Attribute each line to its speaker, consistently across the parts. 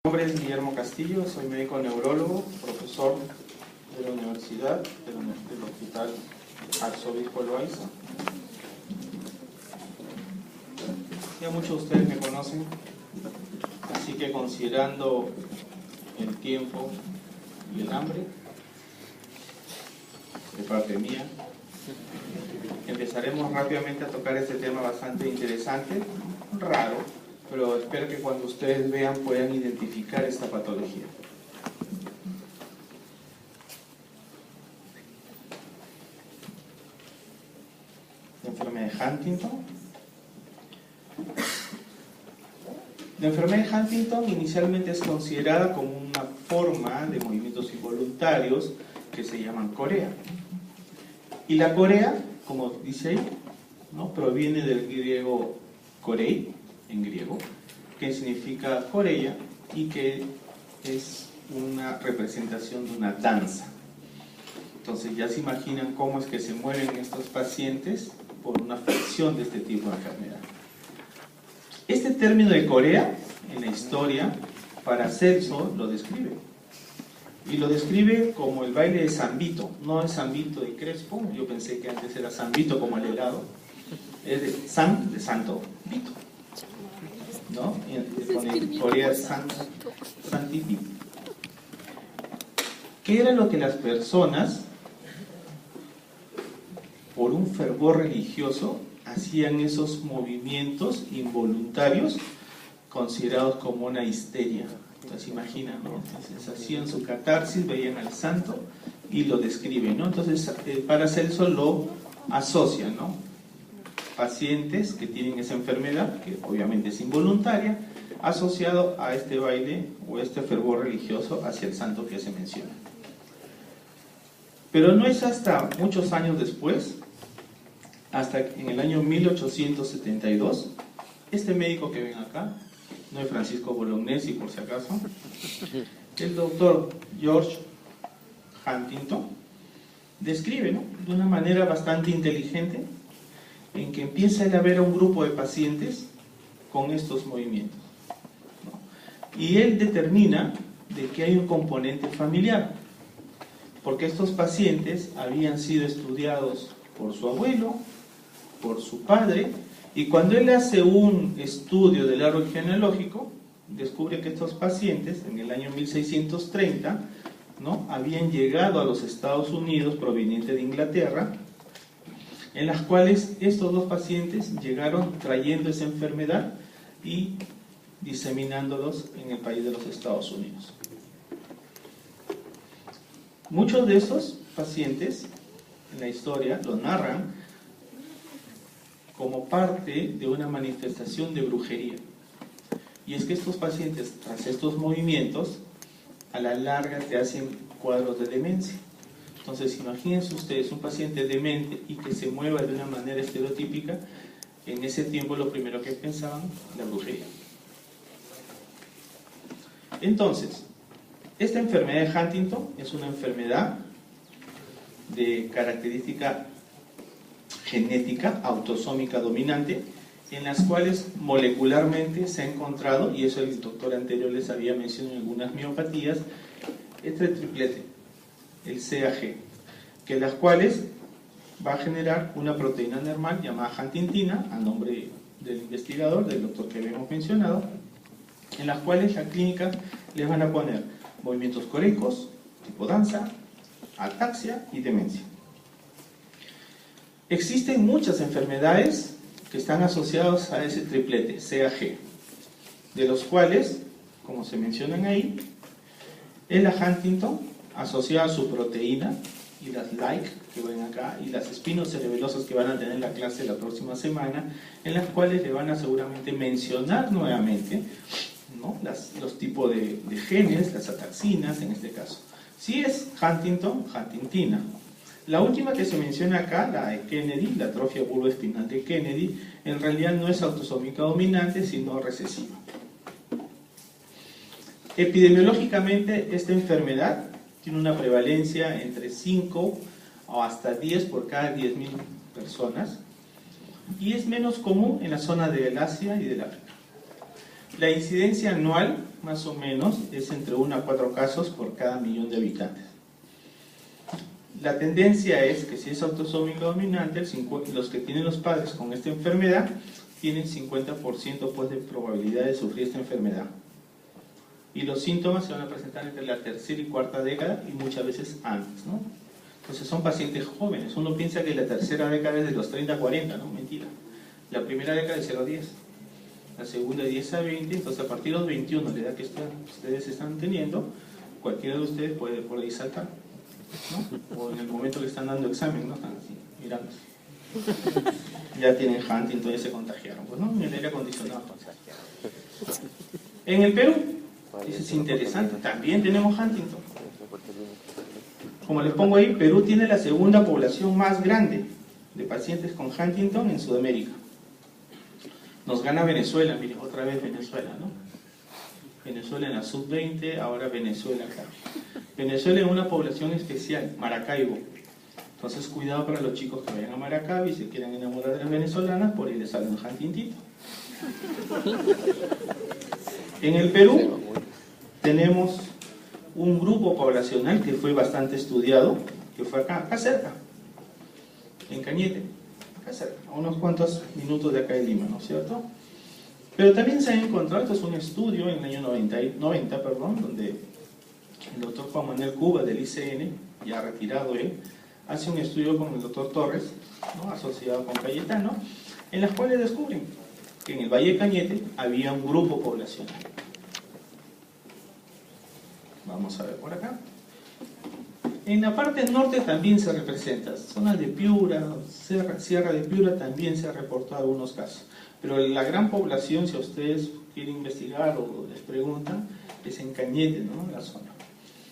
Speaker 1: Mi nombre es Guillermo Castillo, soy médico neurólogo, profesor de la Universidad del Hospital Arzobispo Loaiza. Ya muchos de ustedes me conocen, así que considerando el tiempo y el hambre, de parte mía, empezaremos rápidamente a tocar este tema bastante interesante, raro, pero espero que cuando ustedes vean puedan identificar esta patología. La enfermedad de Huntington. La enfermedad de Huntington inicialmente es considerada como una forma de movimientos involuntarios que se llaman corea. Y la corea, como dice ahí, ¿no?, proviene del griego korei, en griego, que significa corea y que es una representación de una danza. Entonces ya se imaginan cómo es que se mueven estos pacientes por una afección de este tipo de enfermedad. Este término de corea, en la historia, Paracelso lo describe. Y lo describe como el baile de San Vito. No es San Vito de Crespo, yo pensé que antes era San Vito como el helado. Es de Santo Vito, ¿no? En Corea es Santi Vito. ¿Qué era lo que las personas, por un fervor religioso, hacían esos movimientos involuntarios considerados como una histeria? Entonces imaginan, ¿no? Entonces hacían su catarsis, veían al santo y lo describen, ¿no? Entonces Paracelso lo asocia, ¿no? Pacientes que tienen esa enfermedad, que obviamente es involuntaria, asociado a este baile o este fervor religioso hacia el santo que se menciona. Pero no es hasta muchos años después, hasta en el año 1872, este médico que ven acá, no es Francisco Bolognesi por si acaso, el doctor George Huntington, describe, ¿no?, de una manera bastante inteligente, en que empieza a ver a un grupo de pacientes con estos movimientos, ¿no? Y él determina de que hay un componente familiar, porque estos pacientes habían sido estudiados por su abuelo, por su padre, y cuando él hace un estudio del árbol genealógico, descubre que estos pacientes, en el año 1630, ¿no?, habían llegado a los Estados Unidos provenientes de Inglaterra, en las cuales estos dos pacientes llegaron trayendo esa enfermedad y diseminándolos en el país de los Estados Unidos. Muchos de estos pacientes en la historia lo narran como parte de una manifestación de brujería. Y es que estos pacientes, tras estos movimientos, a la larga te hacen cuadros de demencia. Entonces, imagínense ustedes un paciente demente y que se mueva de una manera estereotípica. En ese tiempo lo primero que pensaban, la brujería. Entonces, esta enfermedad de Huntington es una enfermedad de característica genética autosómica dominante, en las cuales molecularmente se ha encontrado, y eso el doctor anterior les había mencionado en algunas miopatías, este triplete, el CAG, que las cuales va a generar una proteína normal llamada huntingtina, a nombre del investigador, del doctor que habíamos mencionado, en las cuales la clínica les van a poner movimientos coreicos, tipo danza, ataxia y demencia. Existen muchas enfermedades que están asociadas a ese triplete, CAG, de los cuales, como se mencionan ahí, es la Huntington, asociada a su proteína, y las LIKE que ven acá, y las espinocerebelosas que van a tener en la clase la próxima semana, en las cuales le van a seguramente mencionar nuevamente, ¿no?, los tipos de genes, las ataxinas en este caso. Si es Huntington, huntingtina. La última que se menciona acá, la de Kennedy, la atrofia bulboespinal de Kennedy, en realidad no es autosómica dominante, sino recesiva. Epidemiológicamente, esta enfermedad tiene una prevalencia entre 5 o hasta 10 por cada 10.000 personas, y es menos común en la zona del Asia y del África. La incidencia anual más o menos, es entre 1 a 4 casos por cada millón de habitantes. La tendencia es que si es autosómico dominante, los que tienen los padres con esta enfermedad tienen 50% pues, de probabilidad de sufrir esta enfermedad. Y los síntomas se van a presentar entre la tercera y cuarta década y muchas veces antes, ¿no? Entonces son pacientes jóvenes. Uno piensa que la tercera década es de los 30 a 40, ¿no? Mentira. La primera década es de 0 a 10. La segunda de 10 a 20. Entonces a partir de los 21, la edad que ustedes están teniendo, cualquiera de ustedes puede por ahí saltar, ¿no? O en el momento que están dando examen, ¿no? Están así, mirando. Ya tienen Huntington, ya se contagiaron, pues, ¿no? En el aire acondicionado. En el Perú, eso es interesante, también tenemos Huntington. Como les pongo ahí, Perú tiene la segunda población más grande de pacientes con Huntington en Sudamérica. Nos gana Venezuela, miren, otra vez Venezuela, ¿no? Venezuela en la sub-20, ahora Venezuela acá. Venezuela es una población especial, Maracaibo. Entonces, cuidado para los chicos que vayan a Maracaibo y se quieran enamorar de las venezolanas, por ahí les sale un Huntingtito. En el Perú tenemos un grupo poblacional que fue bastante estudiado, que fue acá cerca, en Cañete, acá cerca, a unos cuantos minutos de acá de Lima, ¿no es cierto? Pero también se ha encontrado, esto es un estudio en el año 90, donde el doctor Juan Manuel Cuba del ICN, ya retirado él, hace un estudio con el doctor Torres, ¿no? Asociado con Cayetano, en las cuales descubren que en el Valle de Cañete había un grupo poblacional. Vamos a ver por acá. En la parte norte también se representa, zonas de Piura, Sierra de Piura también se ha reportado algunos casos. Pero la gran población, si ustedes quieren investigar o les preguntan, es en Cañete, ¿no? La zona.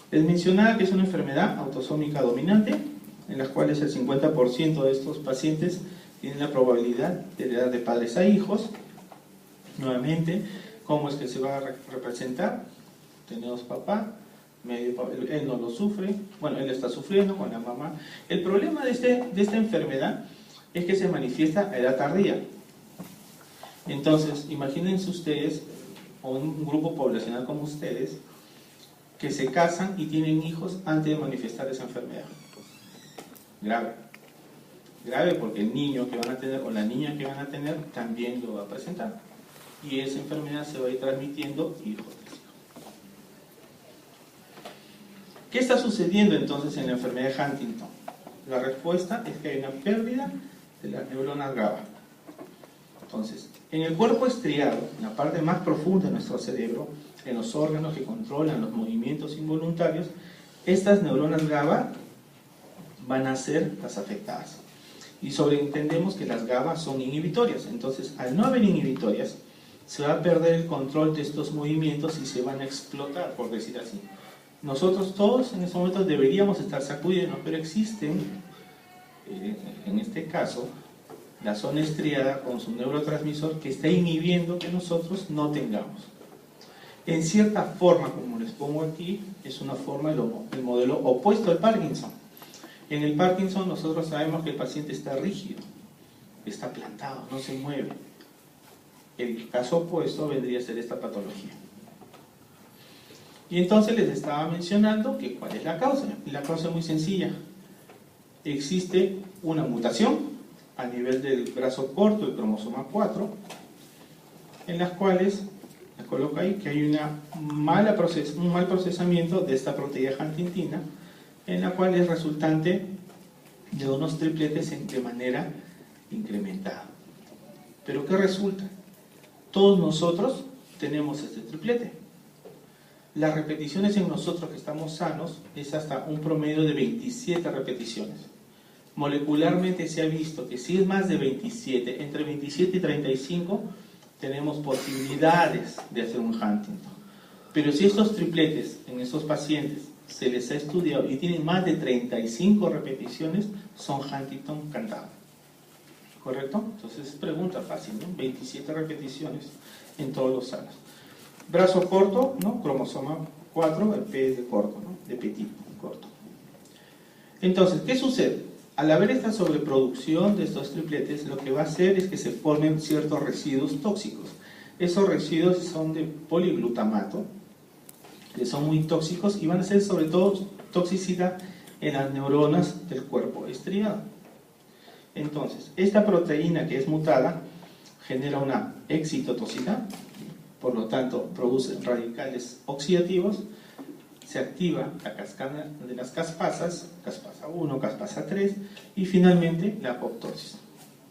Speaker 1: Les mencionaba que es una enfermedad autosómica dominante, en las cuales el 50% de estos pacientes tienen la probabilidad de heredar de padres a hijos. Nuevamente, ¿cómo es que se va a representar? Tenemos papá, él no lo sufre, bueno, él está sufriendo con la mamá. El problema de esta enfermedad es que se manifiesta a edad tardía. Entonces, imagínense ustedes, o un grupo poblacional como ustedes, que se casan y tienen hijos antes de manifestar esa enfermedad. Grave. Grave porque el niño que van a tener o la niña que van a tener también lo va a presentar. Y esa enfermedad se va a ir transmitiendo hijo tras hijo. ¿Qué está sucediendo entonces en la enfermedad de Huntington? La respuesta es que hay una pérdida de las neuronas GABA. Entonces, en el cuerpo estriado, en la parte más profunda de nuestro cerebro, en los órganos que controlan los movimientos involuntarios, estas neuronas GABA van a ser las afectadas. Y sobreentendemos que las GABA son inhibitorias. Entonces, al no haber inhibitorias, se va a perder el control de estos movimientos y se van a explotar, por decir así. Nosotros todos en estos momentos deberíamos estar sacudiendo, pero existen, en este caso, la zona estriada con su neurotransmisor que está inhibiendo que nosotros no tengamos. En cierta forma, como les pongo aquí, es una forma el modelo opuesto al Parkinson. En el Parkinson nosotros sabemos que el paciente está rígido, está plantado, no se mueve. El caso opuesto vendría a ser esta patología. Y entonces les estaba mencionando que cuál es la causa. Y la causa es muy sencilla. Existe una mutación a nivel del brazo corto del cromosoma 4, en las cuales, les coloco ahí, que hay un mal procesamiento de esta proteína huntingtina, en la cual es resultante de unos tripletes de manera incrementada. ¿Pero qué resulta? Todos nosotros tenemos este triplete. Las repeticiones en nosotros que estamos sanos es hasta un promedio de 27 repeticiones. Molecularmente se ha visto que si es más de 27, entre 27 y 35, tenemos posibilidades de hacer un Huntington. Pero si estos tripletes en estos pacientes se les ha estudiado y tienen más de 35 repeticiones, son Huntington cantado. ¿Correcto? Entonces es pregunta fácil, ¿no? 27 repeticiones en todos los sanos. Brazo corto, ¿no? Cromosoma 4, el P es de corto, ¿no? De petit, corto. Entonces, ¿qué sucede? Al haber esta sobreproducción de estos tripletes, lo que va a hacer es que se formen ciertos residuos tóxicos. Esos residuos son de poliglutamato, que son muy tóxicos y van a ser sobre todo toxicidad en las neuronas del cuerpo estriado. Entonces, esta proteína que es mutada genera una excitotoxicidad, por lo tanto produce radicales oxidativos, se activa la cascada de las caspasas, caspasa 1, caspasa 3 y finalmente la apoptosis.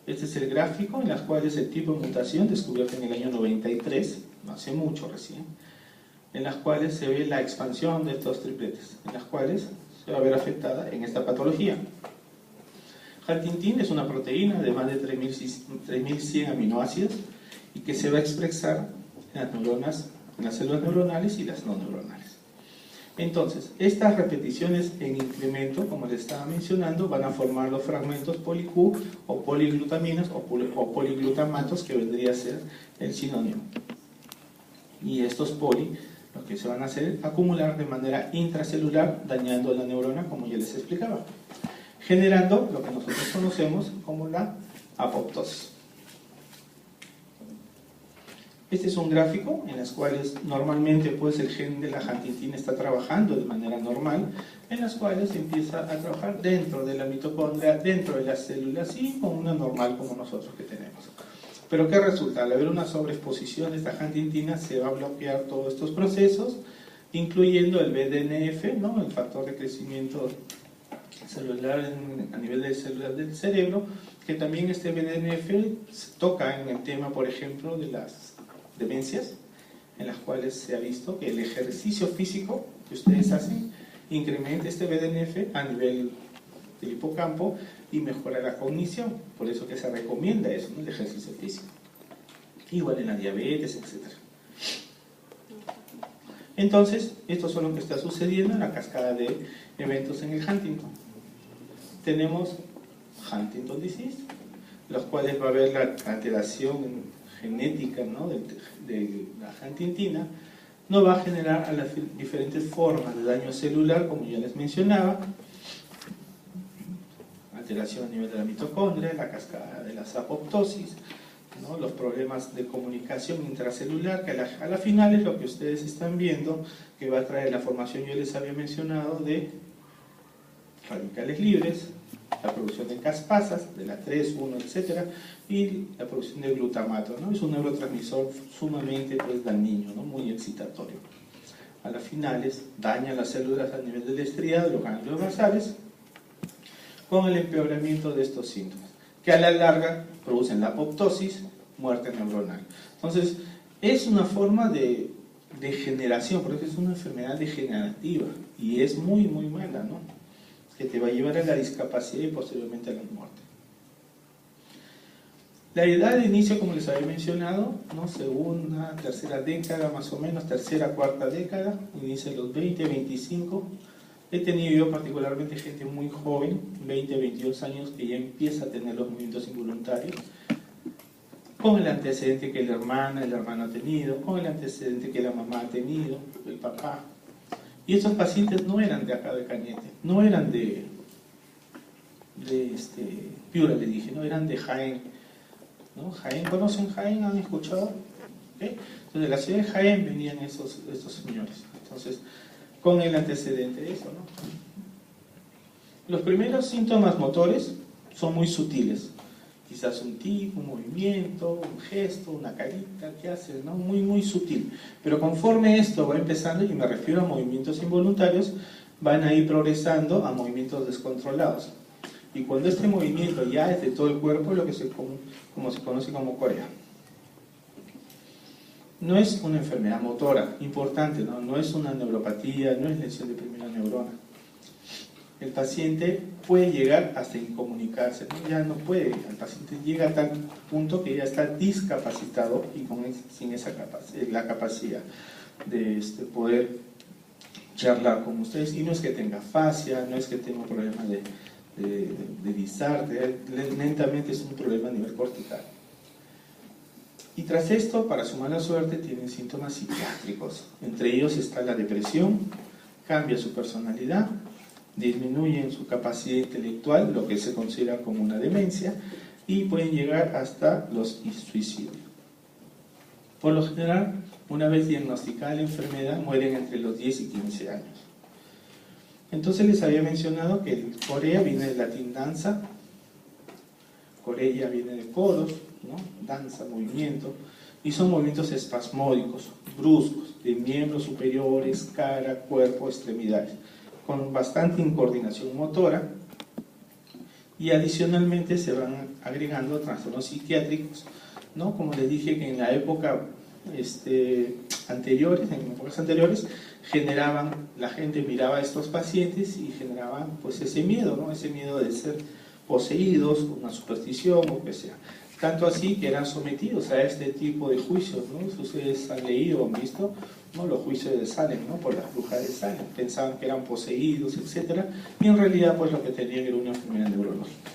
Speaker 1: Este es el gráfico en las cuales el tipo de mutación descubierto en el año 93, no hace mucho recién, en las cuales se ve la expansión de estos tripletes, en las cuales se va a ver afectada en esta patología. Huntingtin es una proteína de más de 3100 aminoácidos y que se va a expresar en las neuronas, en las células neuronales y las no neuronales. Entonces, estas repeticiones en incremento, como les estaba mencionando, van a formar los fragmentos poli-Q o poliglutaminas o poliglutamatos, que vendría a ser el sinónimo. Y estos poli, lo que se van a hacer es acumular de manera intracelular, dañando la neurona, como ya les explicaba, generando lo que nosotros conocemos como la apoptosis. Este es un gráfico en las cuales normalmente pues el gen de la huntingtina está trabajando de manera normal, en las cuales empieza a trabajar dentro de la mitocondria, dentro de las células y con una normal como nosotros que tenemos. Pero ¿qué resulta? Al haber una sobreexposición de esta huntingtina se va a bloquear todos estos procesos, incluyendo el BDNF, ¿no? El factor de crecimiento celular a nivel de células del cerebro, que también este BDNF toca en el tema, por ejemplo, de las demencias, en las cuales se ha visto que el ejercicio físico que ustedes hacen incrementa este BDNF a nivel del hipocampo y mejora la cognición. Por eso que se recomienda eso, ¿no? El ejercicio físico. Igual en la diabetes, etc. Entonces, esto es lo que está sucediendo en la cascada de eventos en el Huntington. Tenemos Huntington disease, los cuales va a haber la alteración genética, ¿no? de la huntingtina, no va a generar a las diferentes formas de daño celular, como ya les mencionaba, alteración a nivel de la mitocondria, la cascada de las apoptosis, ¿no? Los problemas de comunicación intracelular, que a la final es lo que ustedes están viendo, que va a traer la formación, yo les había mencionado, de radicales libres, la producción de caspasas, de la 3, 1, etc. y la producción de glutamato, ¿no? Es un neurotransmisor sumamente pues, dañino, ¿no? Muy excitatorio. A las finales daña las células a nivel del estriado, los ganglios basales, con el empeoramiento de estos síntomas, que a la larga producen la apoptosis, muerte neuronal. Entonces, es una forma de degeneración, porque es una enfermedad degenerativa y es muy, muy mala, ¿no? Que te va a llevar a la discapacidad y posteriormente a la muerte. La edad de inicio, como les había mencionado, ¿no? Segunda, tercera década, más o menos, tercera, cuarta década, inicia en los 20, 25. He tenido yo particularmente gente muy joven, 20, 22 años, que ya empieza a tener los movimientos involuntarios, con el antecedente que la hermana, el hermano ha tenido, con el antecedente que la mamá ha tenido, el papá. Y estos pacientes no eran de acá de Cañete, no eran de Piura, le dije, no eran de Jaén, ¿no? Jaén, ¿conocen Jaén? ¿Han escuchado? ¿Okay? Entonces de la ciudad de Jaén venían estos señores, entonces con el antecedente de eso, ¿no? Los primeros síntomas motores son muy sutiles, quizás un tic, un movimiento, un gesto, una carita que hace, ¿no? Muy, muy sutil. Pero conforme esto va empezando, y me refiero a movimientos involuntarios, van a ir progresando a movimientos descontrolados. Y cuando este movimiento ya es de todo el cuerpo, lo que se conoce como corea. No es una enfermedad motora importante, ¿no? No es una neuropatía, no es lesión de primera neurona. El paciente puede llegar hasta incomunicarse, ¿no? Ya no puede, el paciente llega a tal punto que ya está discapacitado y sin esa la capacidad de poder charlar con ustedes. Y no es que tenga fascia, no es que tenga un problema de disarte, lentamente es un problema a nivel cortical. Y tras esto, para su mala suerte, tienen síntomas psiquiátricos. Entre ellos está la depresión, cambia su personalidad, disminuyen su capacidad intelectual, lo que se considera como una demencia, y pueden llegar hasta los suicidios. Por lo general, Una vez diagnosticada la enfermedad, mueren entre los 10 y 15 años. Entonces les había mencionado que el corea viene del latín danza, corea viene de coros, ¿no? Danza, movimiento, y son movimientos espasmódicos, bruscos, de miembros superiores, cara, cuerpo, extremidades, con bastante incoordinación motora, y adicionalmente se van agregando trastornos psiquiátricos, ¿no? Como les dije que en la época en épocas anteriores, la gente miraba a estos pacientes y generaban pues ese miedo, ¿no? Ese miedo de ser poseídos, una superstición o que sea. Tanto así que eran sometidos a este tipo de juicios, ¿no? Si ustedes han leído o han visto, ¿no? Los juicios de Salem, ¿no? Por las brujas de Salem. Pensaban que eran poseídos, etc. Y en realidad pues lo que tenían era una enfermedad neurológica.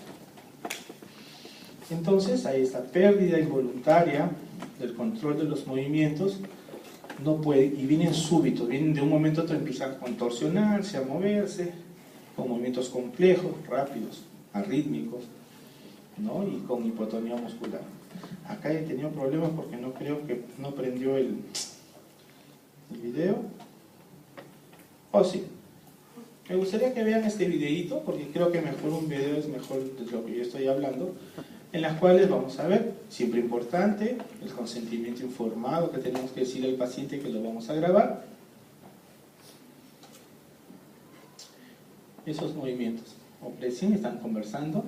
Speaker 1: Entonces hay esta pérdida involuntaria del control de los movimientos, no puede, y vienen súbitos, vienen de un momento a otro, empiezan a contorsionarse, a moverse, con movimientos complejos, rápidos, arrítmicos, ¿no? Y con hipotonía muscular. Acá he tenido problemas porque no creo que no prendió el video. Oh, sí. Me gustaría que vean este videíto, porque creo que mejor un video es mejor de lo que yo estoy hablando, en las cuales vamos a ver, siempre importante, el consentimiento informado que tenemos que decirle al paciente que lo vamos a grabar. Esos movimientos, opresión, están conversando.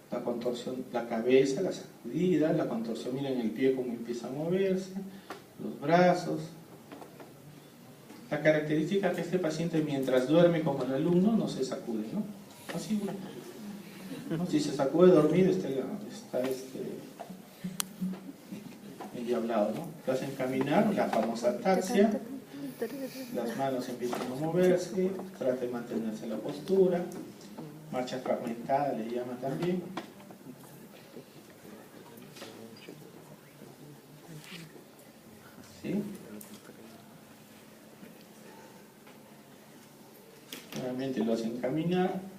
Speaker 1: La contorsión, la cabeza, la sacudida, la contorsión, miren el pie cómo empieza a moverse, los brazos. La característica es que este paciente mientras duerme como el alumno no se sacude, ¿no? Así, ¿no? Si se sacude dormido está endiablado, ¿no? Te hacen caminar, la famosa ataxia, las manos empiezan a moverse, trata de mantenerse en la postura, marcha fragmentada le llama también. ¿Sí? Nuevamente lo hacen caminar.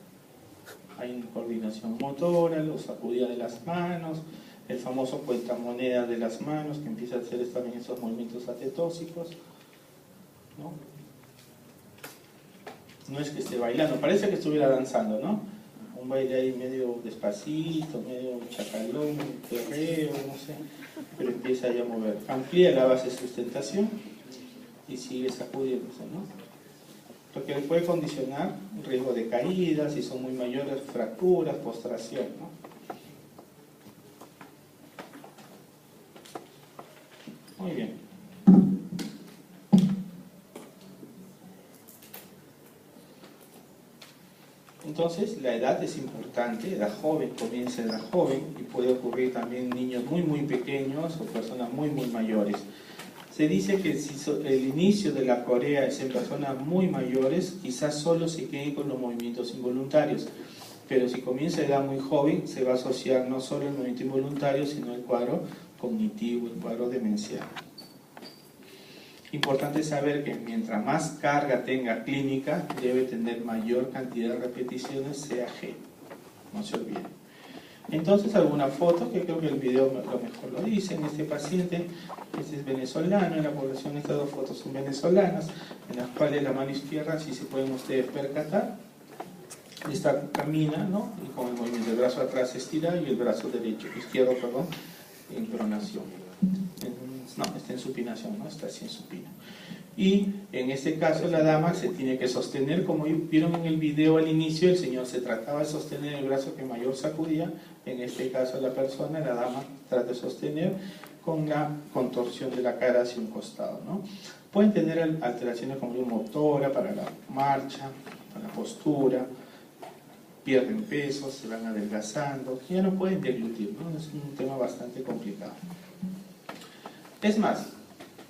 Speaker 1: Hay una coordinación motora, los sacudida de las manos, el famoso cuentamonedas de las manos, que empieza a hacer también esos movimientos atetóxicos, ¿no? No es que esté bailando, parece que estuviera danzando, ¿no? Un baile ahí medio despacito, medio chacalón, perreo, no sé, pero empieza ya a mover. Amplía la base de sustentación y sigue sacudiéndose, ¿no? Lo que le puede condicionar un riesgo de caídas, si son muy mayores, fracturas, postración, ¿no? Muy bien. Entonces, la edad es importante, edad joven, comienza edad joven, y puede ocurrir también en niños muy, muy pequeños o personas muy, muy mayores. Se dice que si el inicio de la corea es en personas muy mayores, quizás solo se queden con los movimientos involuntarios, pero si comienza a edad muy joven, se va a asociar no solo el movimiento involuntario, sino el cuadro cognitivo, el cuadro demencial. Importante saber que mientras más carga tenga clínica, debe tener mayor cantidad de repeticiones, sea G. No se olviden. Entonces, alguna foto, que creo que el video lo mejor lo dice, en este paciente, este es venezolano, en la población estas dos fotos son venezolanas, en las cuales la mano izquierda, si se pueden ustedes percatar, esta camina, ¿no? Y con el movimiento del brazo atrás estira y el brazo izquierdo, en pronación. No, está en supinación, ¿no? Está así en supino. Y en este caso la dama se tiene que sostener, como vieron en el video al inicio, el señor se trataba de sostener el brazo que mayor sacudía, en este caso la dama trata de sostener con la contorsión de la cara hacia un costado, ¿no? Pueden tener alteraciones como motora para la marcha, para la postura, pierden peso, se van adelgazando, ya no pueden deglutir, ¿no? Es un tema bastante complicado. Es más,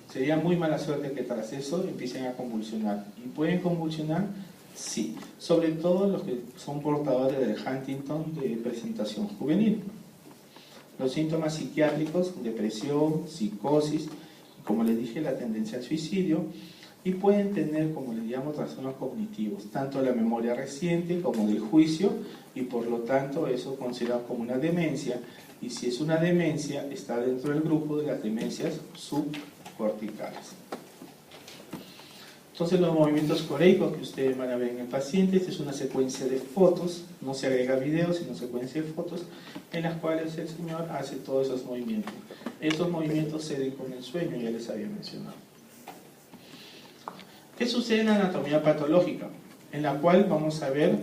Speaker 1: sería muy mala suerte que tras eso empiecen a convulsionar. ¿Y pueden convulsionar? Sí. Sobre todo los que son portadores del Huntington de presentación juvenil. Los síntomas psiquiátricos, depresión, psicosis, como les dije, la tendencia al suicidio, y pueden tener, como les llamo, trastornos cognitivos, tanto de la memoria reciente como del juicio, y por lo tanto eso considerado como una demencia, y si es una demencia, está dentro del grupo de las demencias subcorticales. Entonces los movimientos coreicos que ustedes van a ver en el paciente, esta es una secuencia de fotos, no se agrega video, sino secuencia de fotos, en las cuales el señor hace todos esos movimientos. Estos movimientos se den con el sueño, ya les había mencionado. ¿Qué sucede en la anatomía patológica? En la cual vamos a ver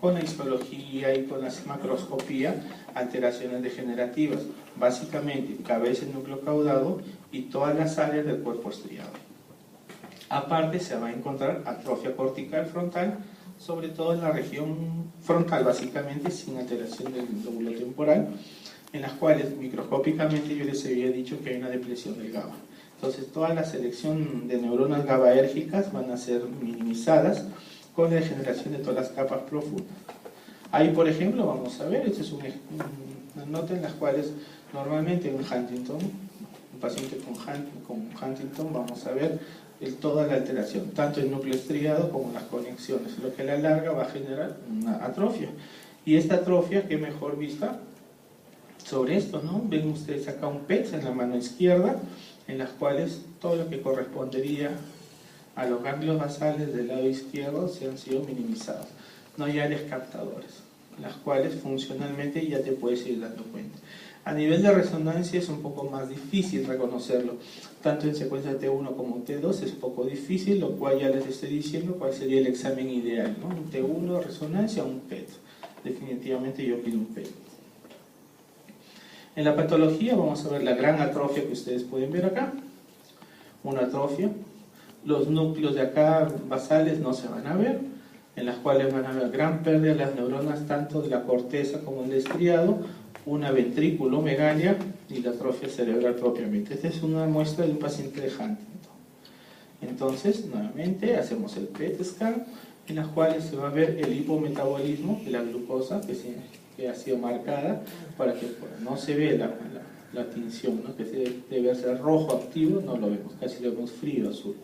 Speaker 1: con la histología y con la macroscopía alteraciones degenerativas, básicamente cabeza y núcleo caudado y todas las áreas del cuerpo estriado. Aparte se va a encontrar atrofia cortical frontal, sobre todo en la región frontal, básicamente sin alteración del lóbulo temporal, en las cuales microscópicamente yo les había dicho que hay una depresión del GABA. Entonces toda la selección de neuronas GABAérgicas van a ser minimizadas con la degeneración de todas las capas profundas. Ahí, por ejemplo, vamos a ver, esta es una nota en las cuales normalmente en Huntington, un paciente con Huntington, vamos a ver toda la alteración, tanto el núcleo estriado como las conexiones, lo que a la larga va a generar una atrofia. Y esta atrofia, ¿qué mejor vista sobre esto, no? Ven ustedes acá un PET en la mano izquierda, en las cuales todo lo que correspondería a los ganglios basales del lado izquierdo se han sido minimizados. No hay áreas captadores, las cuales funcionalmente ya te puedes ir dando cuenta. A nivel de resonancia es un poco más difícil reconocerlo, tanto en secuencia T1 como T2 es un poco difícil, lo cual ya les estoy diciendo cuál sería el examen ideal, ¿no? Un T1, resonancia, un PET. Definitivamente yo pido un PET. En la patología vamos a ver la gran atrofia que ustedes pueden ver acá, una atrofia. Los núcleos de acá basales no se van a ver, en las cuales van a haber gran pérdida de las neuronas tanto de la corteza como del estriado, una ventrículomegalia y la atrofia cerebral propiamente. Esta es una muestra de un paciente de Huntington. Entonces, nuevamente, hacemos el PET scan, en las cuales se va a ver el hipometabolismo de la glucosa que ha sido marcada para que no se ve la tinción, ¿no? Que debe ser rojo activo, no lo vemos, casi lo vemos frío azul.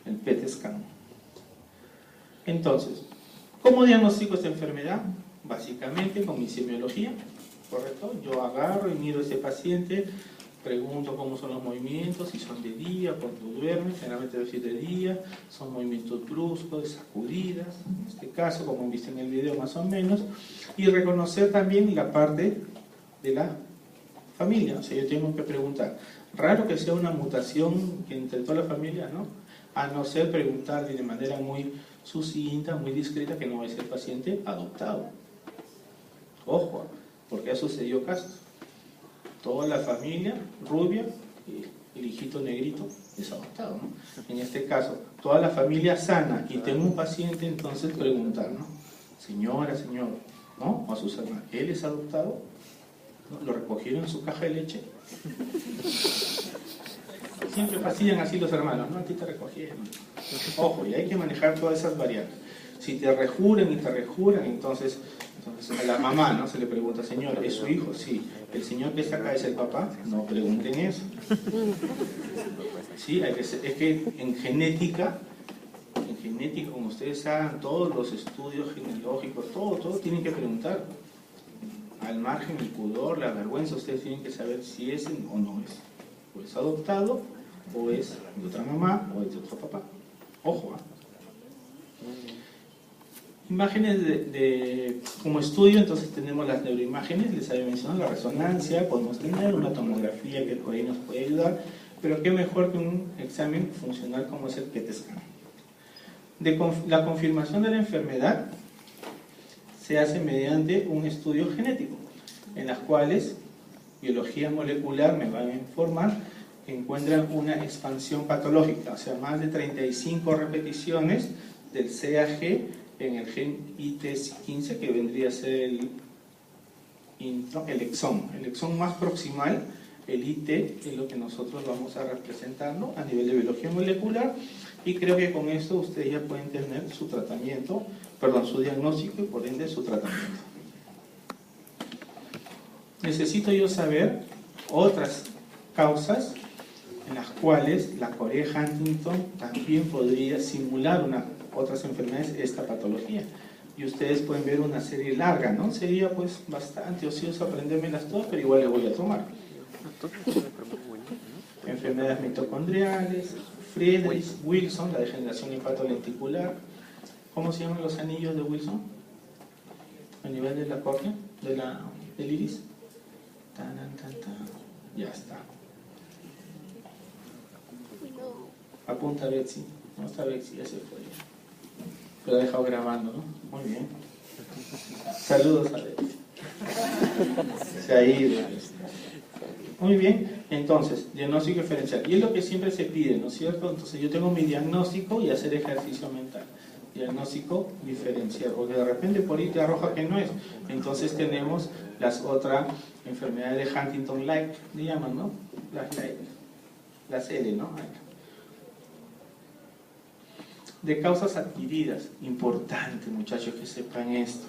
Speaker 1: El PET scan. Entonces, ¿cómo diagnostico esta enfermedad? Básicamente con mi semiología, ¿correcto? Yo agarro y miro a ese paciente, pregunto cómo son los movimientos, si son de día, cuando duerme, generalmente debe ser de día, son movimientos bruscos, de sacudidas, en este caso, como han visto en el video más o menos, y reconocer también la parte de la familia. O sea, yo tengo que preguntar, raro que sea una mutación entre toda la familia, ¿no? A no ser preguntar de manera muy sucinta, muy discreta, que no va a ser paciente adoptado. Ojo, porque ha sucedido casos. Toda la familia rubia, el hijito negrito es adoptado, ¿no? En este caso, toda la familia sana y tengo un paciente, entonces preguntar, ¿no? Señora, señor, ¿no? O a sus hermanos, ¿él es adoptado? ¿No? ¿Lo recogieron en su caja de leche? Siempre hacían así los hermanos, ¿no? A ti te recogieron. Ojo, y hay que manejar todas esas variables. Si te rejuran y te rejuran, entonces a la mamá, ¿no? Se le pregunta, señor, ¿es su hijo? Sí. ¿El señor que está acá es el papá? No pregunten eso. Sí, es que en genética, como ustedes saben, todos los estudios genealógicos, todo tienen que preguntar. Al margen del pudor, la vergüenza, ustedes tienen que saber si es o no es. O es adoptado, o es de otra mamá, o es de otro papá. Ojo, ¿eh? Imágenes como estudio, entonces tenemos las neuroimágenes, les había mencionado la resonancia, podemos tener una tomografía que por ahí nos puede ayudar, pero qué mejor que un examen funcional como es el PET scan. La confirmación de la enfermedad se hace mediante un estudio genético, en las cuales biología molecular me van a informar que encuentran una expansión patológica, o sea, más de 35 repeticiones del CAG en el gen IT15, que vendría a ser el exón más proximal. El IT es lo que nosotros vamos a representarlo a nivel de biología molecular, y creo que con esto ustedes ya pueden tener su tratamiento, su diagnóstico y por ende su tratamiento. Necesito yo saber otras causas en las cuales la Corea Huntington también podría simular otras enfermedades esta patología. y ustedes pueden ver una serie larga, ¿no? Sería pues bastante ocioso aprendérmelas todas, pero igual le voy a tomar. Enfermedades mitocondriales, Friedreich, Wilson, la degeneración hepatolenticular. ¿Cómo se llaman los anillos de Wilson? A nivel de la córnea, del iris. Ya está. Apunta Betsy. No está Betsy, ya se fue. Pero ha dejado grabando, ¿no? Muy bien. Saludos a Betsy. Se ha ido. Muy bien, entonces, diagnóstico diferencial. Y es lo que siempre se pide, ¿no es cierto? Entonces yo tengo mi diagnóstico y hacer ejercicio mental. Diagnóstico diferencial. O de repente por ahí te arroja que no es. Entonces tenemos las otras enfermedades de Huntington-like, le llaman, ¿no? Las L, ¿no? De causas adquiridas. Importante, muchachos, que sepan esto.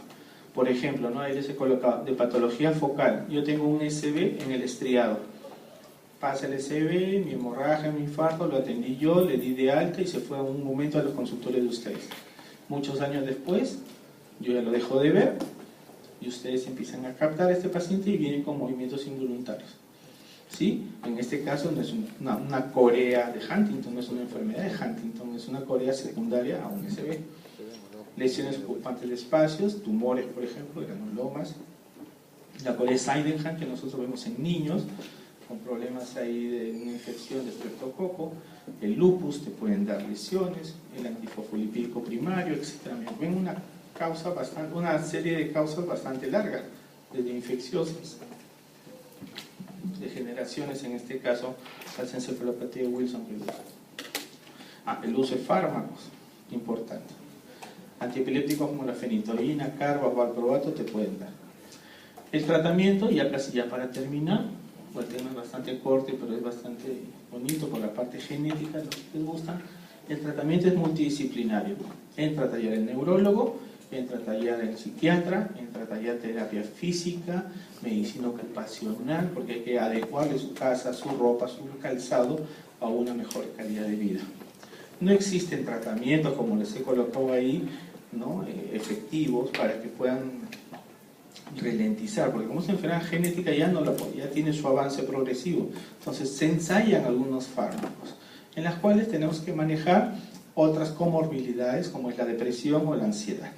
Speaker 1: Por ejemplo, ¿no? Ahí les he colocado de patología focal. Yo tengo un SB en el estriado. Pasa el SB, mi hemorragia, mi infarto, lo atendí yo, le di de alta y se fue a un momento a los consultorios de ustedes. Muchos años después, yo ya lo dejo de ver y ustedes empiezan a captar a este paciente y vienen con movimientos involuntarios. ¿Sí? En este caso no es una corea de Huntington, no es una enfermedad de Huntington, es una corea secundaria a un SB. Lesiones ocupantes de espacios, tumores, por ejemplo, granulomas. La corea Sydenham, que nosotros vemos en niños, con problemas ahí de una infección de estreptococo. El lupus, te pueden dar lesiones, el antifosfolipídico primario, etc. Ven una serie de causas bastante largas, desde infecciosas, degeneraciones, en este caso, la encefalopatía de Wilson. El uso de fármacos, importante. Antiepilépticos como la fenitoína, carba o valproato te pueden dar. El tratamiento, ya casi ya para terminar, el tema es bastante corto, pero es bastante bonito por la parte genética, lo que les gusta. El tratamiento es multidisciplinario. Entra a tallar el neurólogo, entra a tallar el psiquiatra, entra a tallar terapia física, medicina ocupacional, porque hay que adecuarle su casa, su ropa, su calzado a una mejor calidad de vida. No existen tratamientos, como les he colocado ahí, ¿no? Efectivos para que puedan ralentizar, porque como es enfermedad genética ya tiene su avance progresivo. Entonces se ensayan algunos fármacos en las cuales tenemos que manejar otras comorbilidades como es la depresión o la ansiedad.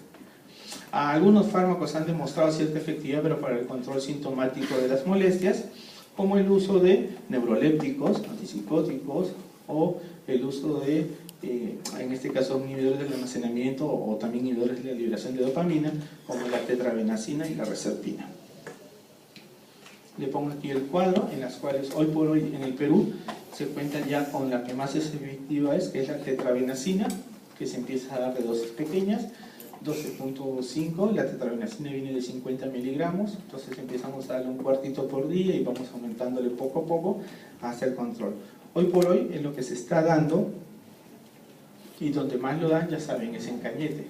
Speaker 1: Algunos fármacos han demostrado cierta efectividad, pero para el control sintomático de las molestias, como el uso de neurolépticos, antipsicóticos, o el uso de, en este caso, inhibidores del almacenamiento o también inhibidores de la liberación de dopamina, como la tetrabenazina y la reserpina. Le pongo aquí el cuadro, en las cuales hoy por hoy en el Perú se cuenta ya con la que más es efectiva que es la tetrabenazina, que se empieza a dar de dosis pequeñas, 12.5, la tetrabenazina viene de 50 miligramos, entonces empezamos a darle un cuartito por día y vamos aumentándole poco a poco hasta el control. Hoy por hoy es lo que se está dando, y donde más lo dan, ya saben, es en Cañete.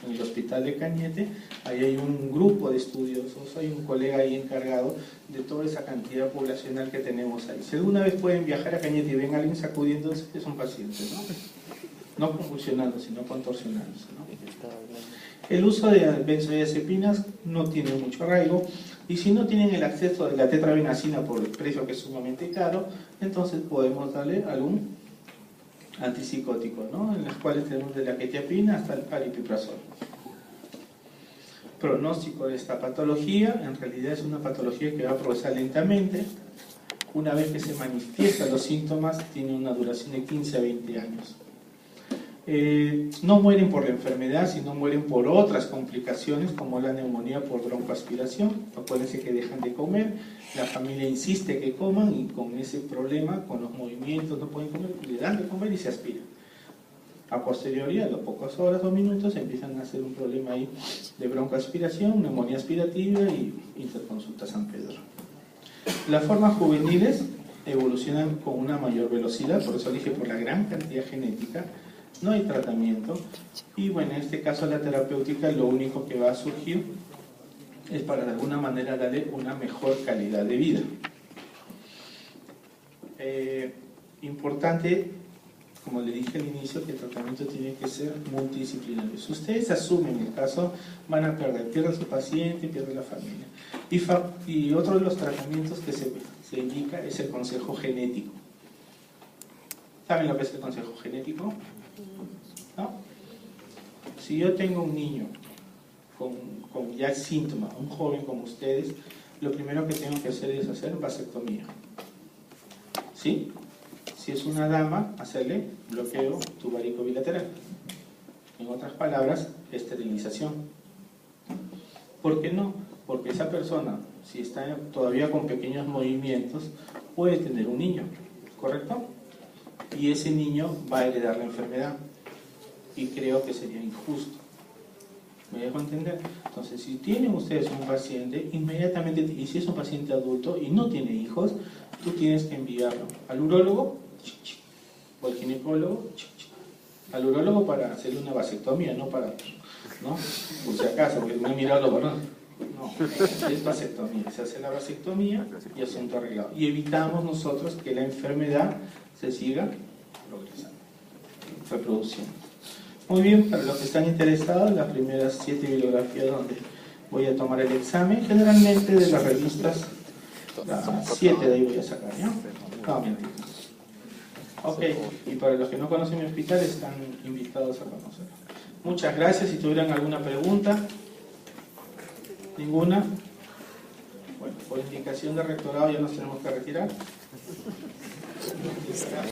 Speaker 1: En el hospital de Cañete, ahí hay un grupo de estudiosos, hay un colega ahí encargado de toda esa cantidad poblacional que tenemos ahí. Si alguna vez pueden viajar a Cañete y ven a alguien sacudiéndose, son pacientes, ¿no? No convulsionando, sino contorsionándose, ¿no? El uso de benzodiazepinas no tiene mucho arraigo, y si no tienen el acceso de la tetrabenazina por el precio que es sumamente caro, entonces podemos darle algún antipsicótico, ¿no? En las cuales tenemos de la quetiapina hasta el aripiprazol. Pronóstico de esta patología, en realidad es una patología que va a progresar lentamente. Una vez que se manifiestan los síntomas, tiene una duración de 15 a 20 años. No mueren por la enfermedad, sino mueren por otras complicaciones como la neumonía por broncoaspiración. Acuérdense que dejan de comer, la familia insiste que coman y con ese problema, con los movimientos no pueden comer, le dan de comer y se aspiran. A posteriori, a las pocas horas o minutos, empiezan a hacer un problema ahí de broncoaspiración, neumonía aspirativa y interconsulta San Pedro. Las formas juveniles evolucionan con una mayor velocidad, por eso dije por la gran cantidad genética. No hay tratamiento y bueno, en este caso la terapéutica lo único que va a surgir es para de alguna manera darle una mejor calidad de vida. Importante como le dije al inicio, que el tratamiento tiene que ser multidisciplinario. Si ustedes asumen el caso, van a pierde su paciente, pierde la familia. Y otro de los tratamientos que se indica es el consejo genético. ¿Saben lo que es el consejo genético? ¿No? Si yo tengo un niño con ya síntomas, un joven como ustedes, lo primero que tengo que hacer es hacer vasectomía. ¿Sí? Si es una dama, hacerle bloqueo tubárico bilateral. En otras palabras, esterilización. ¿Por qué no? Porque esa persona, si está todavía con pequeños movimientos, puede tener un niño, ¿correcto? Y ese niño va a heredar la enfermedad. Y creo que sería injusto. ¿Me dejo entender? Entonces, si tienen ustedes un paciente, inmediatamente, y si es un paciente adulto y no tiene hijos, tú tienes que enviarlo al urólogo o al ginecólogo, al urólogo para hacerle una vasectomía, no para, ¿no? Por si acaso, porque me han mirado los varones. No, es vasectomía, se hace la vasectomía y asunto arreglado. Y evitamos nosotros que la enfermedad se siga progresando, reproduciendo. Muy bien, para los que están interesados, las primeras 7 bibliografías donde voy a tomar el examen, generalmente de las revistas, las 7 de ahí voy a sacar, ¿ya? No, mentira. Ok, y para los que no conocen mi hospital, están invitados a conocerlo. Muchas gracias. Si tuvieran alguna pregunta. ¿Ninguna? Bueno, por indicación del rectorado ya nos tenemos que retirar.